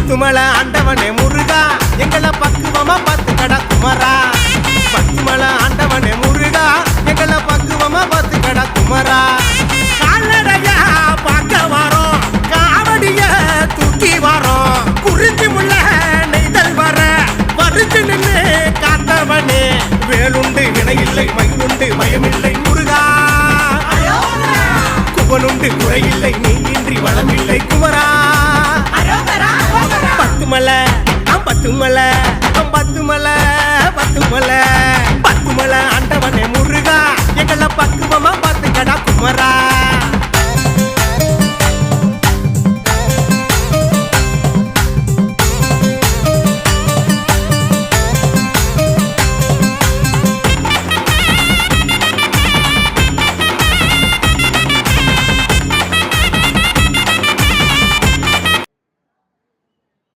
பத்துமலை ஆண்டவனே முருகா எங்களை பக்குவமா பார்த்து கடா குமரா. பத்துமலை ஆண்டவனே முருகா எங்களை பக்குவமா பார்த்து கடா குமரா. கால்நடையா பார்க்க வரோம், காவடிய தூக்கி வரோம், குறிஞ்சி முள்ள நெய்தல் வர பறிச்சு நின்று காத்தவனே. வேலுண்டு வினையில்லை மயிலுண்டு பயமில்லை முருகா, குவனுண்டு குறையில்லை நீ இன்றி வளமில்லை குமரா. பத்துமலை பத்துமலை பத்துமலை பத்துமலை பத்துமலை ஆண்டவனே முருகா எங்களை பக்குவமா பார்த்து கடா குமரா.